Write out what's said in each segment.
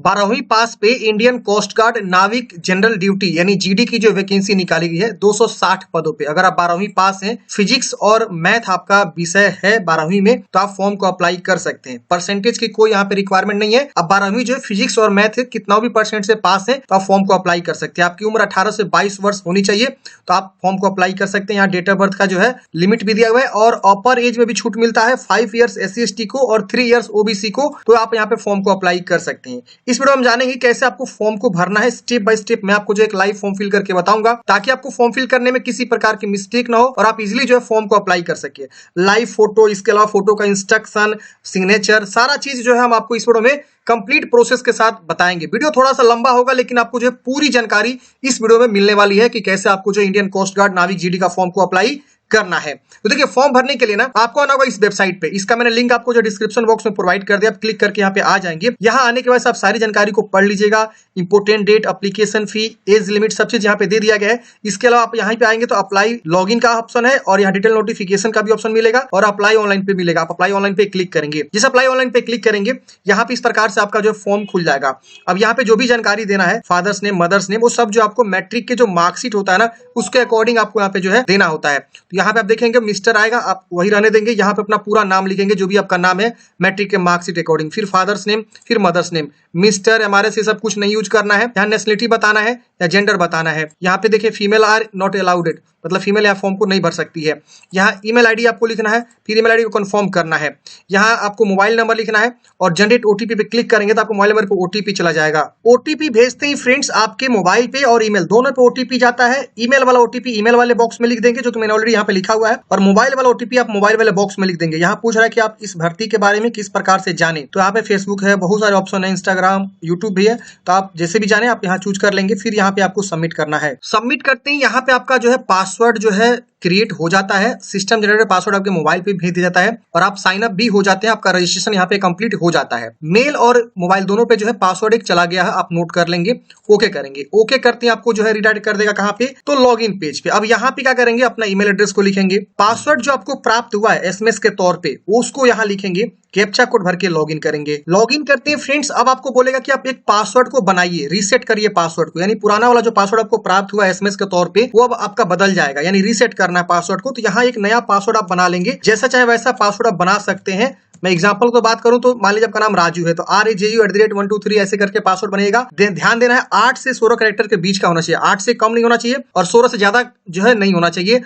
12वीं पास पे Indian coast guard नाविक जनरल ड्यूटी यानी जीडी की जो वैकेंसी निकाली गई है 260 पदों पे। अगर आप 12वीं पास हैं, फिजिक्स और मैथ आपका विषय है 12वीं में, तो आप फॉर्म को अप्लाई कर सकते हैं। परसेंटेज की कोई यहाँ पे रिक्वायरमेंट नहीं है। अब 12वीं जो है फिजिक्स और मैथ कितना भी परसेंट से पास है तो आप फॉर्म को अप्लाई कर सकते हैं। आपकी उम्र 18 से 22 वर्ष होनी चाहिए तो आप फॉर्म को अप्लाई कर सकते हैं। यहाँ डेट ऑफ बर्थ का जो है लिमिट भी दिया हुआ है और अपर एज में भी छूट मिलता है 5 ईयर्स SC/ST को और 3 ईयर्स OBC को, तो आप यहाँ पे फॉर्म को अप्लाई कर सकते हैं। इस वीडियो में हम जानेंगे कैसे आपको फॉर्म को भरना है स्टेप बाय स्टेप। मैं आपको जो एक लाइव फॉर्म फिल करके बताऊंगा ताकि आपको फॉर्म फिल करने में किसी प्रकार की मिस्टेक ना हो और आप इजीली जो है फॉर्म को अप्लाई कर सके। लाइव फोटो, इसके अलावा फोटो का इंस्ट्रक्शन, सिग्नेचर, सारा चीज जो है हम आपको इस वीडियो में कंप्लीट प्रोसेस के साथ बताएंगे। वीडियो थोड़ा सा लंबा होगा लेकिन आपको जो है पूरी जानकारी इस वीडियो में मिलने वाली है कि कैसे आपको जो इंडियन कोस्ट गार्ड नाविक जीडी का फॉर्म को अप्लाई करना है। तो देखिए फॉर्म भरने के लिए ना आपको आना होगा इस वेबसाइट पे। इसका मैंने लिंक आपको जो डिस्क्रिप्शन बॉक्स में प्रोवाइड कर दिया, आप क्लिक करके यहाँ पे आ जाएंगे। यहाँ आने के बाद आप सारी जानकारी को पढ़ लीजिएगा। Important date, application fee, age limit, सब चीज यहाँ पे दे दिया गया है। इसके अलावा आप यहाँ पे आएंगे तो अप्लाई लॉगिन का ऑप्शन है और यहाँ डिटेल नोटिफिकेशन का भी ऑप्शन मिलेगा और अप्लाई ऑनलाइन पे मिलेगा। आप अप्लाई ऑनलाइन पे क्लिक करेंगे। जिस अप्लाई ऑनलाइन पे क्लिक करेंगे यहाँ पे इस प्रकार से आपका जो फॉर्म खुल जाएगा। अब यहाँ पे जो भी जानकारी देना है, फादर्स नेम, मदर्स नेम, वो सब जो आपको मैट्रिक के जो मार्कशीट होता है ना उसके अकॉर्डिंग आपको यहाँ पे जो है देना होता है। तो यहाँ पे आप देखेंगे मिस्टर आएगा, आप वही रहने देंगे। यहाँ पे अपना पूरा नाम लिखेंगे जो भी आपका नाम है मैट्रिक के मार्कशीट अकॉर्डिंग, फिर फादर्स नेम, फिर मदर्स नेम, मिस्टर, MRS ये सब कुछ नहीं यूज करना है। यहाँ नेशनलिटी बताना है या जेंडर बताना है। यहाँ पे देखिए फीमेल आर नॉट अलाउडेड, मतलब फीमेल यहाँ फॉर्म को नहीं भर सकती है। यहाँ ईमेल आईडी आपको लिखना है, फिर ईमेल आईडी को कंफर्म करना है। यहाँ आपको मोबाइल नंबर लिखना है और जनरेट OTP पे क्लिक करेंगे तो आपको मोबाइल नंबर पे OTP चला जाएगा। OTP भेजते ही फ्रेंड्स आपके मोबाइल पे और ईमेल दोनों पे OTP जाता है। ईमेल वाला OTP ईमेल वाले बॉक्स में लिख देंगे जो मैंने ऑलरेडी यहाँ पे लिखा हुआ है, और मोबाइल वाला OTP आप मोबाइल वाले बॉक्स में लिख देंगे। यहाँ पूछ रहा है कि आप इस भर्ती के बारे में किस प्रकार से जाने, तो यहाँ पे फेसबुक है, बहुत सारे ऑप्शन है, इंस्टाग्राम, यूट्यूब भी है, तो आप जैसे भी जाने आप यहाँ चूज कर लेंगे। फिर यहाँ पे आपको सबमिट करना है। सबमिट करते ही यहाँ पे आपका जो है पासवर्ड जो है क्रिएट हो जाता है। सिस्टम जनरेटेड पासवर्ड आपके मोबाइल पे भेज दिया जाता है और आप साइन अप भी हो जाते हैं। आपका रजिस्ट्रेशन यहाँ पे कंप्लीट हो जाता है। मेल और मोबाइल दोनों पे जो है पासवर्ड एक चला गया है, आप नोट कर लेंगे। ओके करेंगे। ओके करते हैं आपको जो है रिडायरेक्ट कर देगा कहाँ पे, तो लॉगिन पेज पे। अब यहाँ पे क्या करेंगे, अपना ईमेल एड्रेस को लिखेंगे। पासवर्ड जो आपको प्राप्त हुआ है SMS के तौर पे उसको यहाँ लिखेंगे। कैप्चा कोड भर के लॉगिन करेंगे। लॉगिन करते हैं फ्रेंड्स, अब आपको बोलेगा कि आप एक पासवर्ड को बनाइए, रीसेट करिए पासवर्ड को, यानी पुराना वाला जो पासवर्ड आपको प्राप्त हुआ SMS के तौर पे वो अब आपका बदल जाएगा, यानी रीसेट करना है पासवर्ड को। तो यहाँ एक नया पासवर्ड आप बना लेंगे, जैसा चाहे वैसा पासवर्ड आप बना सकते हैं। मैं एग्जांपल को बात करूं तो मान लीजिए आपका नाम राजू है तो RAJU@123 ऐसे करके पासवर्ड बनेगा। ध्यान देना है 8 से 16 कैरेक्टर के बीच का होना चाहिए, 8 से कम नहीं होना चाहिए और 16 से ज्यादा जो है नहीं होना चाहिए।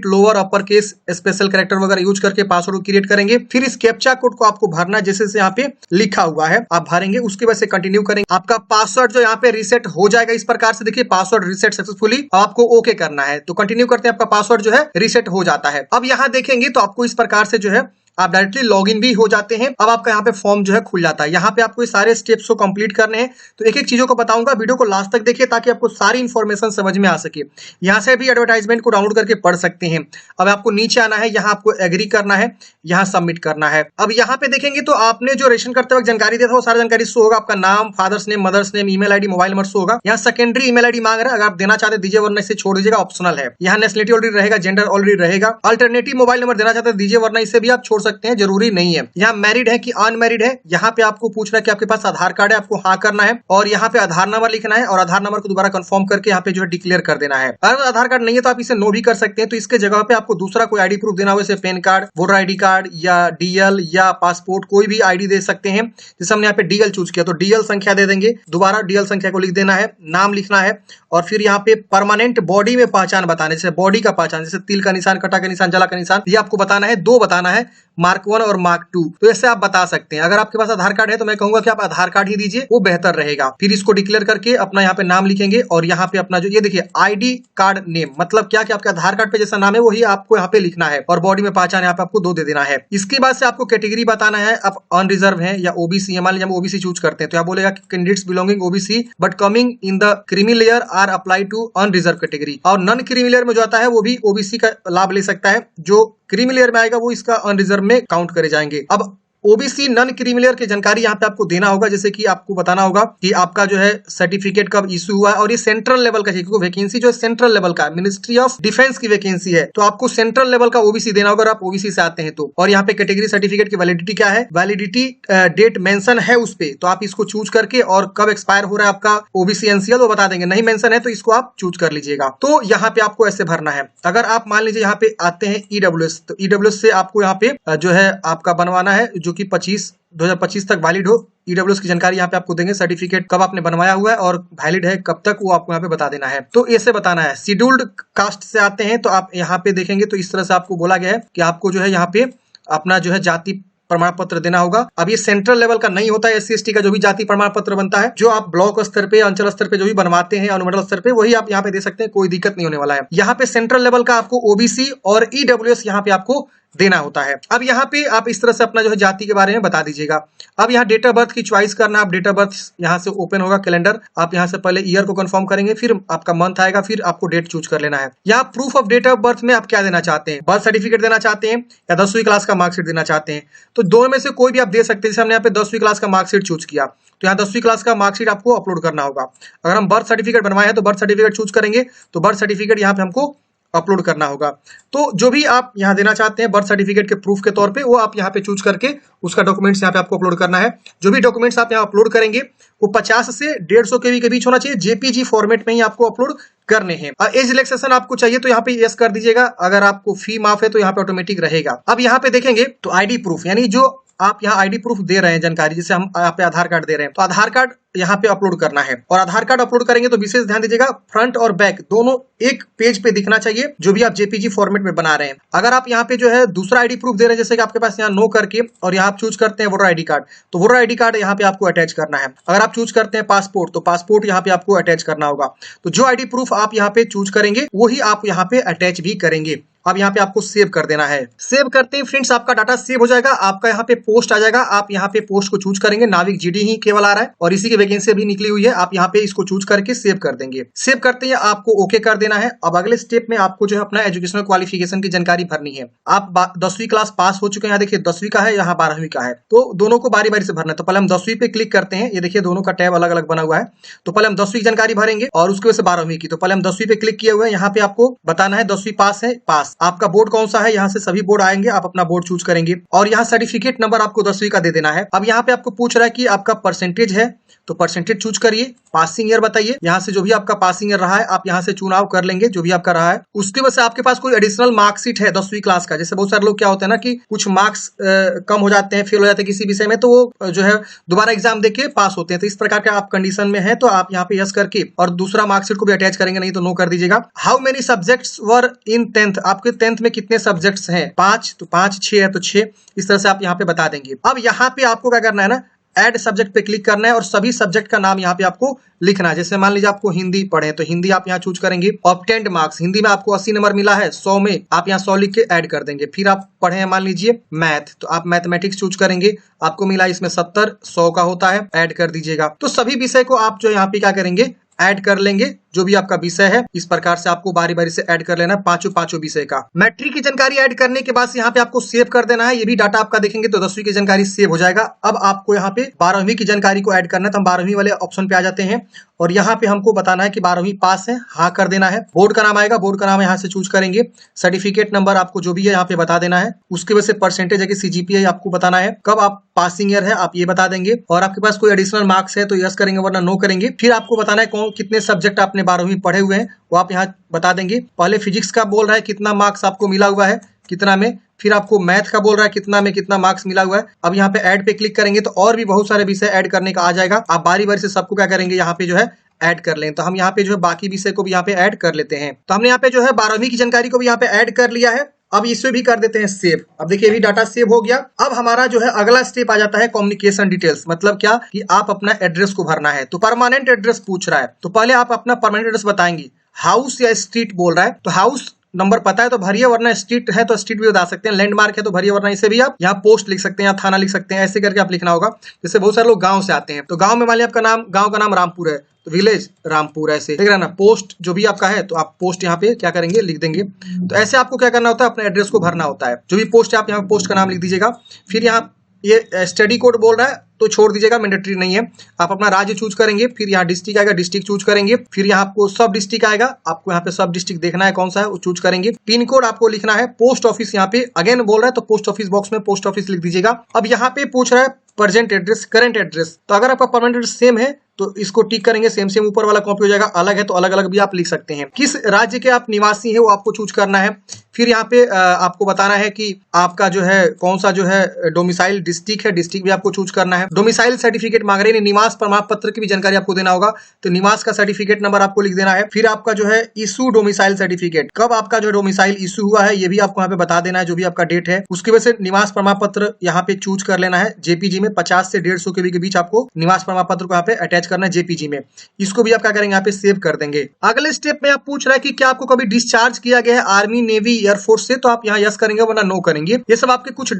Lower upper case special character वगैरह यूज करके पासवर्ड को क्रिएट करेंगे। फिर इस कैप्चा कोड को आपको भरना है जैसे यहाँ पे लिखा हुआ है, आप भरेंगे। उसके बाद से कंटिन्यू करेंगे। आपका पासवर्ड जो यहाँ पे रीसेट हो जाएगा इस प्रकार से। देखिए पासवर्ड रीसेट सक्सेसफुली, आपको ओके करना है तो कंटिन्यू करते हैं। आपका पासवर्ड जो है रीसेट हो जाता है। अब यहाँ देखेंगे तो आपको इस प्रकार से जो है आप डायरेक्टली लॉगिन भी हो जाते हैं। अब आपका यहाँ पे फॉर्म जो है खुल जाता है। यहाँ पे आपको ये सारे स्टेप्स को कंप्लीट करने हैं, तो एक एक चीजों को बताऊंगा। वीडियो को लास्ट तक देखिए ताकि आपको सारी इंफॉर्मेशन समझ में आ सके। यहाँ से भी एडवर्टाइजमेंट को डाउनलोड करके पढ़ सकते हैं। अब आपको नीचे आना है, यहाँ आपको एग्री करना है, यहाँ सबमिट करना है। अब यहाँ पे देखेंगे तो आपने जो रेशन करते वक्त जानकारी दिया था वो सारी जानकारी शो होगा। आपका नाम, father's name, mother's name, email ID, mobile number show होगा। यहाँ सेकेंडरी ईमेल आईडी मांग रहा है, अगर आप देना चाहते दीजिए वरना इसे छोड़ दीजिएगा, ऑप्शनल है। यहाँ नेशनलिटी ऑलरेडी रहेगा, जेंडर ऑलरेडी रहेगा। अल्टरनेटिव मोबाइल नंबर देना चाहते दीजिए वरना इसे भी आप छोड़ सकते हैं, जरूरी नहीं है। यहाँ मैरिड है कि अनमैरिड है, यहाँ पे आपको पूछ रहा है कि आपके पास आधार कार्ड है, आपको हाँ करना है और यहाँ पे आधार नंबर लिखना है और आधार नंबर को दोबारा कंफर्म करके यहाँ पे जो है डिक्लेयर कर देना है। अगर आधार कार्ड नहीं है तो आप इसे नो भी कर सकते हैं। तो इसके जगह पे आपको दूसरा कोई आईडी प्रूफ देना हो, जैसे pan card, voter ID card या DL या पासपोर्ट, कोई भी आईडी दे सकते हैं। जैसे हमने यहाँ पे DL चूज किया तो DL संख्या दे देंगे, दोबारा DL संख्या को लिख देना है, नाम लिखना है और फिर यहाँ पे परमानेंट बॉडी में पहचान बताना है। जैसे बॉडी का पहचान, जैसे तिल का निशान, कटा का निशान, जला का निशान, ये आपको बताना है। 2 बताना है, मार्क 1 और मार्क 2। तो ऐसे आप बता सकते हैं। अगर आपके पास आधार कार्ड है तो मैं कहूंगा कि आप आधार कार्ड ही दीजिए, वो बेहतर रहेगा। फिर इसको डिक्लेयर करके अपना यहाँ पे नाम लिखेंगे और यहाँ पे अपना जो ये देखिए ID कार्ड नेम, मतलब क्या कि आपके आधार कार्ड पे जैसा नाम है वही आपको यहाँ पे लिखना है और बॉडी में पहचान यहाँ पे आपको 2 दे देना है। इसके बाद से आपको कैटेगरी बताना है, आप अनरिजर्व है या OBC। मान लीजिए हम OBC चूज करते हैं तो यहाँ बोलेगा candidates belonging OBC but coming in the creamy layer are apply to unreserve category. और नॉन क्रीमी लेयर में जो आता है वो भी OBC का लाभ ले सकता है, जो क्रीमी लेयर में आएगा वो इसका अनरिजर्व में काउंट करे जाएंगे। अब ओबीसी नॉन क्रीमिलियर की जानकारी यहाँ पे आपको देना होगा, जैसे कि आपको बताना होगा कि आपका जो है सर्टिफिकेट कब इशू हुआ है, और ये सेंट्रल लेवल का, क्योंकि वैकेंसी जो है सेंट्रल लेवल का, मिनिस्ट्री ऑफ डिफेंस की वैकेंसी है, तो आपको सेंट्रल लेवल का ओबीसी देना होगा अगर आप ओबीसी से आते हैं तो। और यहाँ पे कैटेगरी सर्टिफिकेट की वैलिडिटी क्या है, वैलिडिटी डेट मेंशन है उस पे, तो आप इसको चूज करके, और कब एक्सपायर हो रहा है आपका ओबीसी एनसीएल वो बता देंगे, नहीं मेंशन है तो इसको आप चूज कर लीजिएगा। तो यहाँ पे आपको ऐसे भरना है। अगर आप मान लीजिए यहाँ पे आते हैं ईडब्ल्यूएस, तो ईडब्ल्यूएस से आपको यहाँ पे जो है आपका बनवाना है, जो कि 2025 तक वैलिड हो। ईडब्ल्यूएस की जानकारी यहाँ पे आपको देंगे, सर्टिफिकेट कब आपने बनवाया हुआ है और वैलिड है कब तक, वो आपको यहाँ पे बता देना है। तो ऐसे बताना है। शेड्यूल्ड कास्ट से आते हैं तो आप यहाँ पे देखेंगे तो इस तरह से आपको बोला गया है कि आपको जो है यहाँ पे अपना जो है जाति प्रमाण पत्र देना होगा। अब ये सेंट्रल लेवल का नहीं होता है, एससी एसटी का जो भी जाति प्रमाण पत्र बनता है, जो आप ब्लॉक स्तर पे, अंचल स्तर पे जो भी बनवाते हैं, अनुमंडल स्तर पे, वही आप यहाँ पे दे सकते हैं, कोई दिक्कत नहीं होने वाला है। यहाँ पे सेंट्रल लेवल का आपको ओबीसी और ईडब्ल्यूएस यहाँ पे आपको देना होता है। अब यहाँ पे आप इस तरह से अपना जो है जाति के बारे में बता दीजिएगा। अब यहाँ डेट ऑफ बर्थ की चॉइस करना, आप डेट ऑफ बर्थ यहाँ से ओपन होगा कैलेंडर, आप यहाँ से पहले ईयर को कंफर्म करेंगे, फिर आपका मंथ आएगा, फिर आपको डेट चूज कर लेना है। यहाँ proof of date of birth में आप क्या देना चाहते हैं, बर्थ सर्टिफिकेट देना चाहते हैं या 10वीं क्लास का मार्कशीट देना चाहते हैं, तो दोनों में से कोई भी आप दे सकते हैं। जैसे हमने यहाँ पे 10वीं क्लास का मार्कशीट चूज किया, तो यहाँ 10वीं क्लास का मार्कशीट आपको अपलोड करना होगा। अगर हम बर्थ सर्टिफिकेट बनवाए हैं तो बर्थ सर्टिफिकेट चूज करेंगे, तो बर्थ सर्टिफिकेट यहाँ पे हमको अपलोड करना होगा। तो जो भी आप यहाँ देना चाहते हैं बर्थ सर्टिफिकेट के प्रूफ के तौर पे, वो आप यहाँ पे चूज करके उसका डॉक्यूमेंट्स यहाँ पे आपको अपलोड करना है। जो भी डॉक्यूमेंट्स आप यहाँ अपलोड करेंगे वो 50 से 150 केबी के बीच होना चाहिए, जेपीजी फॉर्मेट में ही आपको अपलोड करने हैं। एज रिलैक्सेशन आपको चाहिए तो यहाँ पे यस कर दीजिएगा, अगर आपको फी माफ है तो यहाँ पे ऑटोमेटिक रहेगा। अब यहाँ पे देखेंगे तो आईडी प्रूफ, यानी जो आप यहाँ आईडी प्रूफ दे रहे हैं जानकारी, जैसे हम यहाँ पे आधार कार्ड दे रहे हैं, तो आधार कार्ड यहाँ पे अपलोड करना है। और आधार कार्ड अपलोड करेंगे तो विशेष ध्यान दीजिएगा, फ्रंट और बैक दोनों एक पेज पे दिखना चाहिए, जो भी आप जेपीजी फॉर्मेट में बना रहे हैं। अगर आप यहाँ पे जो है दूसरा आईडी प्रूफ दे रहे हैं, जैसे कि आपके पास यहाँ नो करके और यहाँ आप चूज करते हैं वोटर आईडी कार्ड, तो वोटर आईडी कार्ड यहाँ पे आपको अटैच करना है। अगर आप चूज करते हैं पासपोर्ट, तो पासपोर्ट यहाँ पे आपको अटैच करना होगा। तो जो आईडी प्रूफ आप यहाँ पे चूज करेंगे वही आप यहाँ पे अटैच भी करेंगे। अब यहाँ पे आपको सेव कर देना है। सेव करते ही फ्रेंड्स आपका डाटा सेव हो जाएगा, आपका यहाँ पे पोस्ट आ जाएगा। आप यहाँ पे पोस्ट को चूज करेंगे, नाविक जीडी ही केवल आ रहा है और इसी की वैकेंसी अभी निकली हुई है। आप यहाँ पे इसको चूज करके सेव कर देंगे। सेव करते ही आपको ओके कर देना है। अब अगले स्टेप में आपको जो है अपना एजुकेशनल क्वालिफिकेशन की जानकारी भरनी है। आप 10वीं क्लास पास हो चुके हैं, यहाँ देखिए 10वीं का है, यहाँ 12वीं का है, तो दोनों को बारी बारी से भरना है। तो पहले हम 10वीं पे क्लिक करते हैं, ये देखिए दोनों का टैब अलग अलग बना हुआ है। तो पहले हम 10वीं की जानकारी भरेंगे और उसके वजह से 12वीं की। तो पहले हम 10वीं पे क्लिक किए हुए हैं, यहाँ पे आपको बताना है 10वीं पास है, पास। आपका बोर्ड कौन सा है, यहाँ से सभी बोर्ड आएंगे, आप अपना बोर्ड चूज करेंगे और यहाँ सर्टिफिकेट नंबर आपको 10वीं का दे देना है। अब यहाँ पे आपको पूछ रहा है कि आपका परसेंटेज है, तो परसेंटेज चूज करिए। पासिंग ईयर बताइए, यहाँ से जो भी आपका पासिंग ईयर रहा है आप यहाँ से चुनाव कर लेंगे, जो भी आपका रहा है। उसके वजह से आपके पास कोई एडिशनल मार्कशीट है 10वीं क्लास का, जैसे बहुत सारे लोग क्या होते हैं ना कि कुछ मार्क्स कम हो जाते हैं, फेल हो जाते हैं किसी विषय में, तो वो जो है दोबारा एग्जाम देके पास होते हैं। तो इस प्रकार के आप कंडीशन में है तो आप यहाँ पे यस करके और दूसरा मार्कशीट को भी अटैच करेंगे, नहीं तो नो कर दीजिएगा। How many subjects were in 10th, आपके 10th में कितने सब्जेक्ट्स हैं, 5, तो 5, 6 है तो 6, इस तरह से आप यहाँ पे बता देंगे। अब यहाँ पे आपको क्या करना है ना, ऐड सब्जेक्ट पे क्लिक करना है और सभी सब्जेक्ट का नाम यहाँ पे आपको लिखना है। जैसे मान लीजिए आपको हिंदी पढ़े तो हिंदी आप यहाँ चूज करेंगे। ऑब्टेन्ड मार्क्स, हिंदी में आपको 80 नंबर मिला है 100 में, आप यहाँ 100 लिख के ऐड कर देंगे। फिर आप पढ़े हैं मान लीजिए मैथ, तो आप मैथमेटिक्स चूज करेंगे, आपको मिला इसमें 70, 100 का होता है, ऐड कर दीजिएगा। तो सभी विषय को आप जो यहाँ पे क्या करेंगे, ऐड कर लेंगे, जो भी आपका विषय है। इस प्रकार से आपको बारी बारी से ऐड कर लेना है पांचों विषय का। मैट्रिक की जानकारी ऐड करने के बाद यहाँ पे आपको सेव कर देना है। ये भी डाटा आपका देखेंगे तो 10वीं की जानकारी सेव हो जाएगा। अब आपको यहाँ पे 12वीं की जानकारी को ऐड करना है, तो हम 12वीं वाले ऑप्शन पे आ जाते हैं और यहाँ पे हमको बताना है कि 12वीं पास है, हाँ कर देना है। बोर्ड का नाम आएगा, बोर्ड का नाम यहाँ से चूज करेंगे। सर्टिफिकेट नंबर आपको जो भी है यहाँ पे बता देना है। उसके वजह से परसेंटेज है कि सीजीपीए आपको बताना है। कब आप पासिंग ईयर है आप ये बता देंगे और आपके पास कोई एडिशनल मार्क्स है तो यस करेंगे वरना नो करेंगे। फिर आपको बताना है कौन कितने सब्जेक्ट आपने 12वीं पढ़े हुए हैं वो आप यहाँ बता देंगे। पहले फिजिक्स का बोल रहा है कितना मार्क्स आपको मिला हुआ है, कितना में, फिर आपको मैथ का बोल रहा है कितना में कितना मार्क्स मिला हुआ है। अब यहाँ पे ऐड पे क्लिक करेंगे तो और भी बहुत सारे विषय ऐड करने का आ जाएगा। आप बारी बारी से सबको क्या करेंगे यहाँ पे जो है ऐड कर लें। तो हम यहाँ पे जो है बाकी विषय को भी यहाँ पे ऐड कर लेते हैं। तो हमने यहाँ पे जो है 12वीं की जानकारी को भी यहाँ पे ऐड कर लिया है। अब इसे भी कर देते हैं सेव। अब देखिए भी डाटा सेव हो गया। अब हमारा जो है अगला स्टेप आ जाता है कम्युनिकेशन डिटेल्स, मतलब क्या कि आप अपना एड्रेस को भरना है। तो परमानेंट एड्रेस पूछ रहा है, तो पहले आप अपना परमानेंट एड्रेस बताएंगे। हाउस या स्ट्रीट बोल रहा है, तो हाउस नंबर पता है तो भरिए, वरना स्ट्रीट है तो स्ट्रीट भी बता सकते हैं, लैंडमार्क है तो भरिए, वरना इसे भी आप यहाँ पोस्ट लिख सकते हैं या थाना लिख सकते हैं, ऐसे करके आप लिखना होगा। जैसे बहुत सारे लोग गांव से आते हैं, तो गांव में मान लिया आपका नाम, गांव का नाम रामपुर है तो विलेज रामपुर, ऐसे देख रहे ना। पोस्ट जो भी आपका है तो आप पोस्ट यहाँ पे क्या करेंगे लिख देंगे। तो ऐसे आपको क्या करना होता है, अपने एड्रेस को भरना होता है। जो भी पोस्ट है आप यहाँ पोस्ट का नाम लिख दीजिएगा। फिर यहाँ ये स्टडी कोड बोल रहा है तो छोड़ दीजिएगा, मैंडेटरी नहीं है। आप अपना राज्य चूज करेंगे, फिर यहाँ डिस्ट्रिक्ट आएगा, डिस्ट्रिक्ट चूज करेंगे, फिर यहाँ आपको सब डिस्ट्रिक्ट आएगा, आपको यहाँ पे सब डिस्ट्रिक्ट देखना है कौन सा है वो चूज करेंगे। पिन कोड आपको लिखना है, पोस्ट ऑफिस यहाँ पे अगेन बोल रहा है तो पोस्ट ऑफिस बॉक्स में पोस्ट ऑफिस लिख दीजिएगा। अब यहाँ पे पूछ रहा है प्रेजेंट एड्रेस, करंट एड्रेस, तो अगर आपका परमानेंट एड्रेस सेम है तो इसको टिक करेंगे, सेम सेम ऊपर वाला कॉपी हो जाएगा, अलग है तो अलग अलग भी आप लिख सकते हैं। किस राज्य के आप निवासी हैं वो आपको चूज करना है। फिर यहाँ पे आपको बताना है कि आपका जो है कौन सा जो है डोमिसाइल डिस्ट्रिक्ट है, डिस्ट्रिक्ट भी आपको चूज करना है। डोमिसाइल सर्टिफिकेट मांग रहे हैं, निवास प्रमाण पत्र की भी जानकारी आपको देना होगा, तो निवास का सर्टिफिकेट नंबर आपको लिख देना है। फिर आपका जो है इशू डोमिसाइल सर्टिफिकेट, कब आपका जो डोमिसाइल इशू हुआ है ये भी आपको यहाँ पे बता देना है, जो भी आपका डेट है। उसकी वजह से निवास प्रमाण पत्र यहाँ पे चूज कर लेना है। जेपीजी में 50 से 150 KB के बीच आपको निवास प्रमाण पत्र को यहाँ पे अटैच करना है जेपीजी में। इसको भी आप क्या करेंगे यहाँ पे सेव कर देंगे। अगले स्टेप में आप पूछ रहा है कि क्या आपको कभी डिस्चार्ज किया गया है आर्मी, नेवी, एयरफोर्स से, तो आप यहाँ यस करेंगे वरना नो करेंगे। ये सब आपके कुछ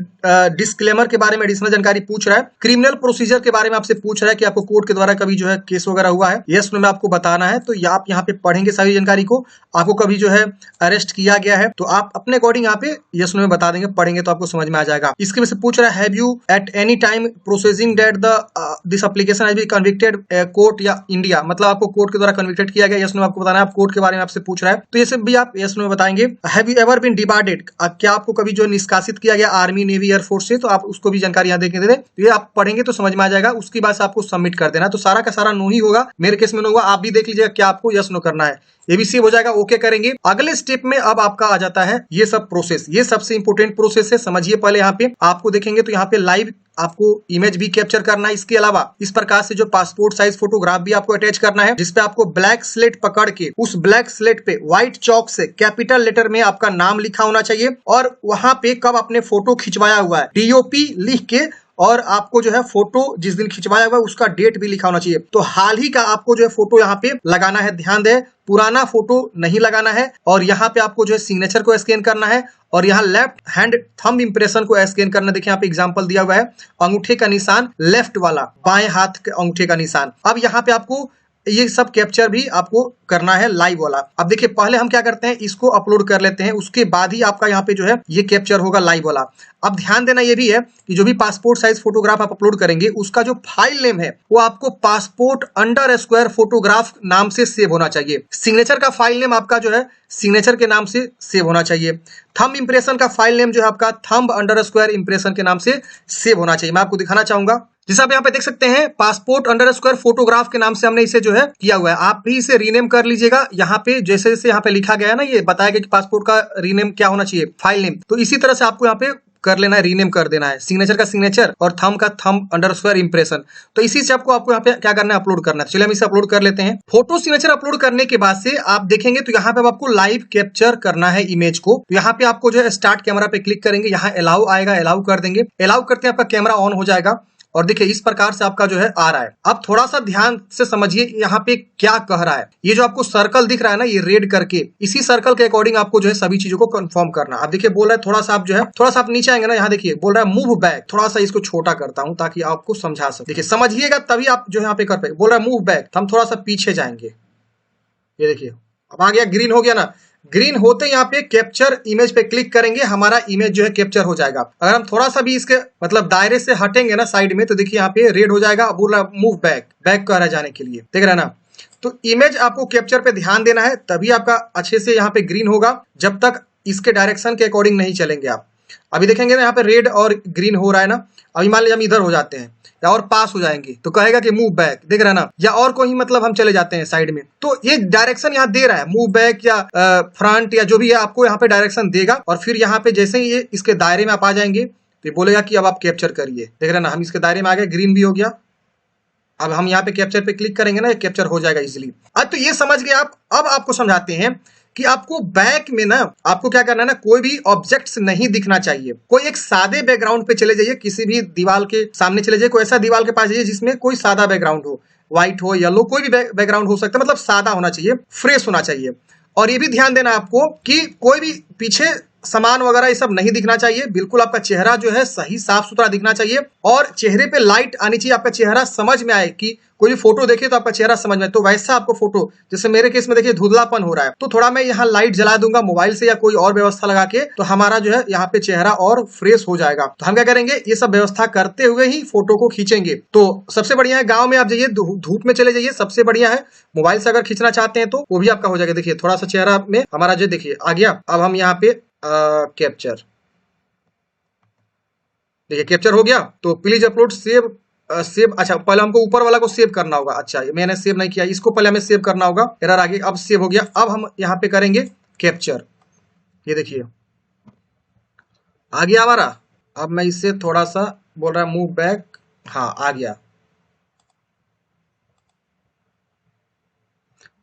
डिस्क्लेमर के बारे में एडिशनल जानकारी पूछ रहा है। क्रिमिनल प्रोसीजर के बारे में आपसे पूछ रहा है कि आपको कोर्ट के द्वारा कभी जो है केस वगैरह हुआ है, यस नो में आपको बताना है। तो आप यहाँ पे पढ़ेंगे सारी जानकारी को, आपको कभी जो है अरेस्ट किया गया है तो आप अपने अकॉर्डिंग यहाँ पे यस नो में बता देंगे, पढ़ेंगे तो आपको समझ में आ जाएगा। इसके वजह से पूछ रहा है have you at any time processing that this application has been convicted court या इंडिया, मतलब आपको कोर्ट के द्वारा कन्विक्टेड किया गया, यस नो आपको बताना है। आप कोर्ट के बारे में आपसे पूछ रहा है तो ये सब भी आप यस नो में बताएंगे। हैव यू एवर बीन डिबार्टेड, क्या आपको कभी जो निष्कासित किया गया आर्मी, नेवी, एयरफोर्स से, तो आप उसको भी जानकारी यहाँ देख दे। तो ये आप पढ़ेंगे तो समझ में आ जाएगा। उसके बाद आपको सबमिट कर देना, तो सारा का सारा नो ही होगा, मेरे केस में नो होगा। आप भी देख लीजिएगा क्या आपको यस नो करना है, ये भी सेव हो जाएगा, ओके करेंगे। अगले स्टेप में अब आपका आ जाता है ये सब प्रोसेस, ये सबसे इंपोर्टेंट प्रोसेस है, समझिए पहले। यहाँ पे आपको देखेंगे तो यहाँ पे लाइव आपको इमेज भी कैप्चर करना है। इसके अलावा इस प्रकार से जो पासपोर्ट साइज फोटोग्राफ भी आपको अटैच करना है, जिसपे आपको ब्लैक स्लेट पकड़ के उस ब्लैक स्लेट पे व्हाइट चौक से कैपिटल लेटर में आपका नाम लिखा होना चाहिए, और वहां पे कब आपने फोटो खिंचवाया हुआ है डीओपी लिख के, और आपको जो है फोटो जिस दिन खिंचवाया हुआ है उसका डेट भी लिखा होना चाहिए। तो हाल ही का आपको जो है फोटो यहाँ पे लगाना है, ध्यान दें, पुराना फोटो नहीं लगाना है। और यहाँ पे आपको जो है सिग्नेचर को स्कैन करना है, और यहाँ लेफ्ट हैंड थंब इंप्रेशन को स्कैन करना। देखिए यहाँ पे एग्जांपल दिया हुआ है, अंगूठे का निशान लेफ्ट वाला, बाएं हाथ के अंगूठे का निशान। अब यहाँ पे आपको ये सब कैप्चर भी आपको करना है लाइव वाला। अब देखिए पहले हम क्या करते हैं, इसको अपलोड कर लेते हैं, उसके बाद ही आपका यहाँ पे जो है ये कैप्चर होगा लाइव वाला। अब ध्यान देना ये भी है कि जो भी पासपोर्ट साइज फोटोग्राफ आप अपलोड करेंगे उसका जो फाइल नेम है वो आपको पासपोर्ट _ फोटोग्राफ नाम से सेव होना चाहिए। सिग्नेचर का फाइल नेम आपका जो है सिग्नेचर के नाम से सेव होना चाहिए। थंब इंप्रेशन का फाइल नेम जो है आपका थंब _ इंप्रेशन के नाम से सेव होना चाहिए। मैं आपको दिखाना चाहूंगा, जैसे आप यहाँ पे देख सकते हैं पासपोर्ट _ फोटोग्राफ के नाम से हमने इसे जो है किया हुआ है। आप भी इसे रीनेम कर लीजिएगा। यहाँ पे जैसे जैसे यहाँ पे लिखा गया है ना, ये बताया गया कि पासपोर्ट का रीनेम क्या होना चाहिए, फाइल नेम, तो इसी तरह से आपको यहाँ पे कर लेना है, रीनेम कर देना है। सिग्नेचर का सिग्नेचर और थंब का थंब _ इंप्रेशन, तो इसी से आपको यहाँ पे क्या करना है, अपलोड करना है। चलिए हम इसे अपलोड कर लेते हैं। फोटो सिग्नेचर अपलोड करने के बाद से आप देखेंगे तो यहाँ पे आपको लाइव कैप्चर करना है इमेज को। तो यहाँ पे आपको जो है स्टार्ट कैमरा पे क्लिक करेंगे, यहाँ अलाउ आएगा, अलाउ कर देंगे। अलाउ करते आपका कैमरा ऑन हो जाएगा, और देखिए इस प्रकार से आपका जो है आ रहा है। अब थोड़ा सा ध्यान से समझिए यहाँ पे क्या कह रहा है। ये जो आपको सर्कल दिख रहा है ना, ये रेड करके, इसी सर्कल के अकॉर्डिंग आपको जो है सभी चीजों को कंफर्म करना। अब देखिए बोल रहा है थोड़ा सा आप जो है थोड़ा सा आप नीचे आएंगे ना, यहाँ देखिए बोल रहा है मूव बैक। थोड़ा सा इसको छोटा करता हूँ ताकि आपको समझा सके, देखिए समझिएगा तभी आप जो यहाँ पे कर पाए। बोल रहा है मूव बैक, हम थोड़ा सा पीछे जाएंगे। ये देखिए अब आ गया, ग्रीन हो गया ना। ग्रीन होते यहाँ पे कैप्चर इमेज पे क्लिक करेंगे, हमारा इमेज जो है कैप्चर हो जाएगा। अगर हम थोड़ा सा भी इसके मतलब दायरे से हटेंगे ना साइड में, तो देखिए यहाँ पे रेड हो जाएगा। बोल रहा है मूव बैक, बैक कह रहा है जाने के लिए, देख रहे हैं ना। तो इमेज आपको कैप्चर पे ध्यान देना है, तभी आपका अच्छे से यहाँ पे ग्रीन होगा। जब तक इसके डायरेक्शन के अकॉर्डिंग नहीं चलेंगे आप। अभी देखेंगे ना यहाँ पे रेड और ग्रीन हो रहा है ना। अभी मान लीजिए हम इधर हो जाते हैं या और पास हो जाएंगे तो कहेगा कि मूव बैक, देख रहे हैं ना। या और कोई मतलब हम चले जाते हैं साइड में, तो ये डायरेक्शन यहाँ दे रहा है, मूव बैक या फ्रंट या जो भी है, आपको यहाँ पे डायरेक्शन देगा। और फिर यहाँ पे जैसे ही ये इसके दायरे में आप आ जाएंगे तो ये बोलेगा कि अब आप कैप्चर करिए, देख रहे हैं ना। हम इसके दायरे में आ गए, ग्रीन भी हो गया। अब हम यहाँ पे कैप्चर पे क्लिक करेंगे ना, कैप्चर हो जाएगा इजिली। अब तो ये समझ गए आप। अब आपको समझाते हैं कि आपको बैक में ना आपको क्या करना है ना, कोई भी ऑब्जेक्ट्स नहीं दिखना चाहिए। कोई एक सादे बैकग्राउंड पे चले जाइए, किसी भी दीवार के सामने चले जाइए, कोई ऐसा दीवार के पास जाइए जिसमें कोई सादा बैकग्राउंड हो, व्हाइट हो, येलो, कोई भी बैकग्राउंड हो सकता है, मतलब सादा होना चाहिए, फ्रेश होना चाहिए। और ये भी ध्यान देना आपको कि कोई भी पीछे सामान वगैरह ये सब नहीं दिखना चाहिए। बिल्कुल आपका चेहरा जो है सही साफ सुथरा दिखना चाहिए और चेहरे पे लाइट आनी चाहिए, आपका चेहरा समझ में आए कि कोई भी फोटो देखिए तो आपका चेहरा समझ में आए। तो वैसा आपको फोटो, जैसे मेरे केस में देखिए धुंधलापन हो रहा है, तो थोड़ा मैं यहाँ लाइट जला दूंगा मोबाइल से या कोई और व्यवस्था लगा के, तो हमारा जो है यहाँ पे चेहरा और फ्रेश हो जाएगा। तो हम क्या करेंगे, ये सब व्यवस्था करते हुए ही फोटो को खींचेंगे। तो सबसे बढ़िया है गाँव में आप जाइए, धूप में चले जाइए, सबसे बढ़िया है। मोबाइल से अगर खींचना चाहते हैं तो वो भी आपका हो जाएगा। देखिए थोड़ा सा चेहरा में हमारा जो देखिए आ गया। अब हम यहाँ पे कैप्चर, देखिए कैप्चर हो गया। तो प्लीज अपलोड सेव, सेव, अच्छा पहले हमको ऊपर वाला को सेव करना होगा। अच्छा मैंने सेव नहीं किया, इसको पहले हमें सेव करना होगा। एरर आ गई, अब सेव हो गया। अब हम यहाँ पे करेंगे कैप्चर, ये देखिए आ गया हमारा। अब मैं इससे थोड़ा सा बोल रहा है मूव बैक, हाँ आ गया।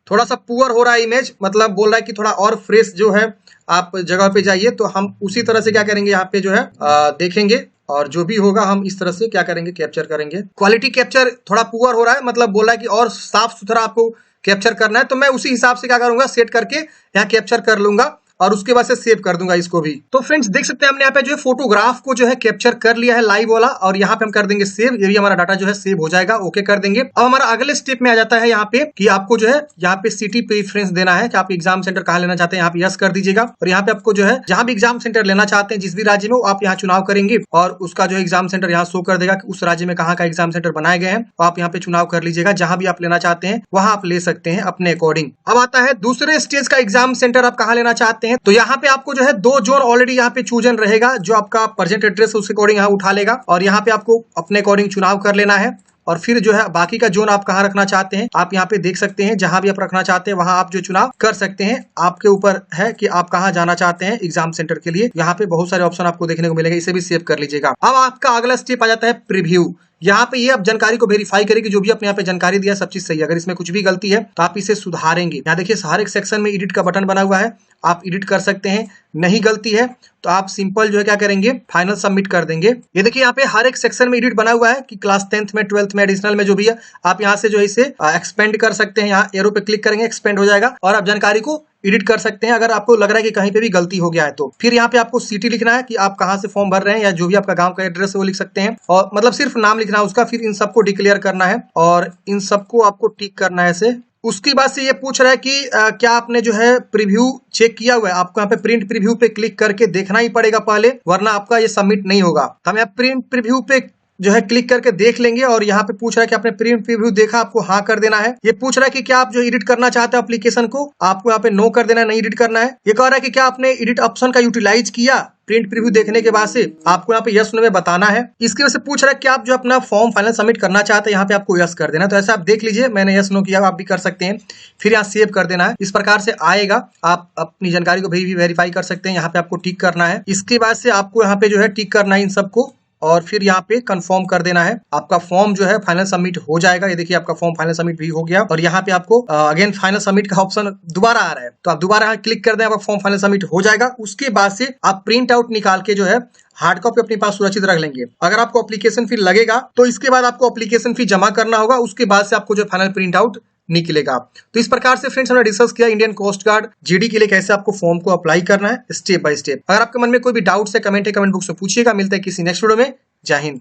थोड़ा सा पुअर हो रहा है इमेज, मतलब बोल रहा है कि थोड़ा और फ्रेश जो है आप जगह पे जाइए। तो हम उसी तरह से क्या करेंगे, यहाँ पे जो है देखेंगे और जो भी होगा हम इस तरह से क्या करेंगे, कैप्चर करेंगे। क्वालिटी कैप्चर थोड़ा पुअर हो रहा है, मतलब बोल रहा है कि और साफ सुथरा आपको कैप्चर करना है। तो मैं उसी हिसाब से क्या करूंगा, सेट करके यहाँ कैप्चर कर लूंगा और उसके बाद से सेव कर दूंगा इसको भी। तो फ्रेंड्स देख सकते हैं हमने यहाँ पे जो है फोटोग्राफ को जो है कैप्चर कर लिया है लाइव वाला, और यहाँ पे हम कर देंगे सेव। ये भी हमारा डाटा जो है सेव हो जाएगा, ओके कर देंगे। अब हमारा अगले स्टेप में आ जाता है यहाँ पे कि आपको जो है यहाँ पे सिटी प्रेफरेंस देना है कि आप एग्जाम सेंटर कहाँ लेना चाहते हैं, यहाँ पे यस कर दीजिएगा। और यहाँ पे आपको जो है जहां भी एग्जाम सेंटर लेना चाहते हैं जिस भी राज्य में, आप यहाँ चुनाव करेंगे और उसका जो एग्जाम सेंटर यहाँ शो कर देगा कि उस राज्य में कहाँ का एग्जाम सेंटर बनाए गए हैं। तो आप यहाँ पे चुनाव कर लीजिएगा, जहां भी आप लेना चाहते हैं वहां आप ले सकते हैं अपने अकॉर्डिंग। अब आता है दूसरे स्टेज का एग्जाम सेंटर आप कहाँ लेना चाहते हैं। तो यहाँ पे आपको जो है 2 जोन ऑलरेडी यहाँ पे चूजन रहेगा, जो आपका प्रेजेंट एड्रेस उसके अकॉर्डिंग यहाँ उठा लेगा और यहाँ पे आपको अपने अकॉर्डिंग चुनाव कर लेना है। और फिर जो है बाकी का जोन आप कहाँ रखना चाहते हैं आप यहाँ पे देख सकते हैं, जहां भी आप रखना चाहते हैं वहां आप जो चुनाव कर सकते हैं। आपके ऊपर है कि आप कहाँ जाना चाहते हैं एग्जाम सेंटर के लिए। यहाँ पे बहुत सारे ऑप्शन आपको देखने को मिलेगा, इसे भी सेव कर लीजिएगा। अब आपका अगला स्टेप आ जाता है प्रीव्यू। यहाँ पे ये आप जानकारी को वेरीफाई करें कि जो भी आपने यहाँ पे जानकारी दिया सब चीज सही है। अगर इसमें कुछ भी गलती है तो आप इसे सुधारेंगे। यहाँ देखिए हर एक सेक्शन में एडिट का बटन बना हुआ है, आप एडिट कर सकते हैं। नहीं गलती है तो आप सिंपल जो है क्या करेंगे, फाइनल सबमिट कर देंगे। ये देखिए यहाँ पे हर एक सेक्शन में एडिट बना हुआ है कि क्लास 10th में 12th में एडिशनल में जो भी है आप यहाँ से जो है इसे एक्सपेंड कर सकते हैं। यहाँ एरो पे क्लिक करेंगे, एक्सपेंड हो जाएगा और आप जानकारी को एडिट कर सकते हैं। अगर आपको लग रहा है कि कहीं पे भी गलती हो गया है तो फिर यहाँ पे आपको सिटी लिखना है कि आप कहाँ से फॉर्म भर रहे हैं, या जो भी आपका गांव का एड्रेस है वो लिख सकते हैं, और मतलब सिर्फ नाम लिखना है उसका। फिर इन सबको डिक्लेयर करना है और इन सबको आपको टिक करना है ऐसे। उसके बाद से ये पूछ रहा है कि क्या आपने जो है प्रीव्यू चेक किया हुआ है। आपको यहाँ पे प्रिंट प्रीव्यू पे क्लिक करके देखना ही पड़ेगा पहले, वरना आपका ये सबमिट नहीं होगा। तो हम यहाँ प्रिंट प्रीव्यू पे जो है क्लिक करके देख लेंगे और यहाँ पे पूछ रहा है कि आपने प्रिंट प्रीव्यू देखा, आपको हाँ कर देना है। ये पूछ रहा है कि क्या आप जो एडिट करना चाहते हैं एप्लीकेशन को, आपको यहाँ पे नो कर देना है, नहीं एडिट करना है। ये कह रहा है कि क्या आपने एडिट ऑप्शन का यूटिलाइज किया प्रिंट प्रीव्यू देखने के बाद से, आपको यहाँ पे यस नो में बताना है। इसकी वजह से पूछ रहा है कि आप जो अपना फॉर्म फाइनल सबमिट करना चाहते हैं, यहाँ पे आपको यस कर देना है। तो ऐसा आप देख लीजिए, मैंने यस नो किया, आप भी कर सकते हैं। फिर यहाँ सेव कर देना है, इस प्रकार से आएगा। आप अपनी जानकारी को भी वेरीफाई कर सकते हैं, यहाँ पे आपको टिक करना है। इसके बाद से आपको यहाँ पे जो है टिक करना है इन सबको और फिर यहाँ पे कंफर्म कर देना है। आपका फॉर्म जो है फाइनल सबमिट हो जाएगा। ये देखिए आपका फॉर्म फाइनल सबमिट भी हो गया और यहाँ पे आपको अगेन फाइनल सबमिट का ऑप्शन दोबारा आ रहा है, तो आप दोबारा यहाँ क्लिक कर दें, आपका फॉर्म फाइनल सबमिट हो जाएगा। उसके बाद से आप प्रिंट आउट निकाल के जो है हार्ड कॉपी अपने पास सुरक्षित रख लेंगे। अगर आपको एप्लीकेशन फी लगेगा तो इसके बाद आपको एप्लीकेशन फी जमा करना होगा, उसके बाद से आपको जो फाइनल प्रिंट आउट निकलेगा। तो इस प्रकार से फ्रेंड्स हमने डिस्कस किया इंडियन कोस्ट गार्ड जीडी के लिए कैसे आपको फॉर्म को अप्लाई करना है स्टेप बाय स्टेप। अगर आपके मन में कोई भी डाउट्स है, कमेंट बॉक्स में पूछिएगा। मिलता है किसी नेक्स्ट वीडियो में। जय हिंद।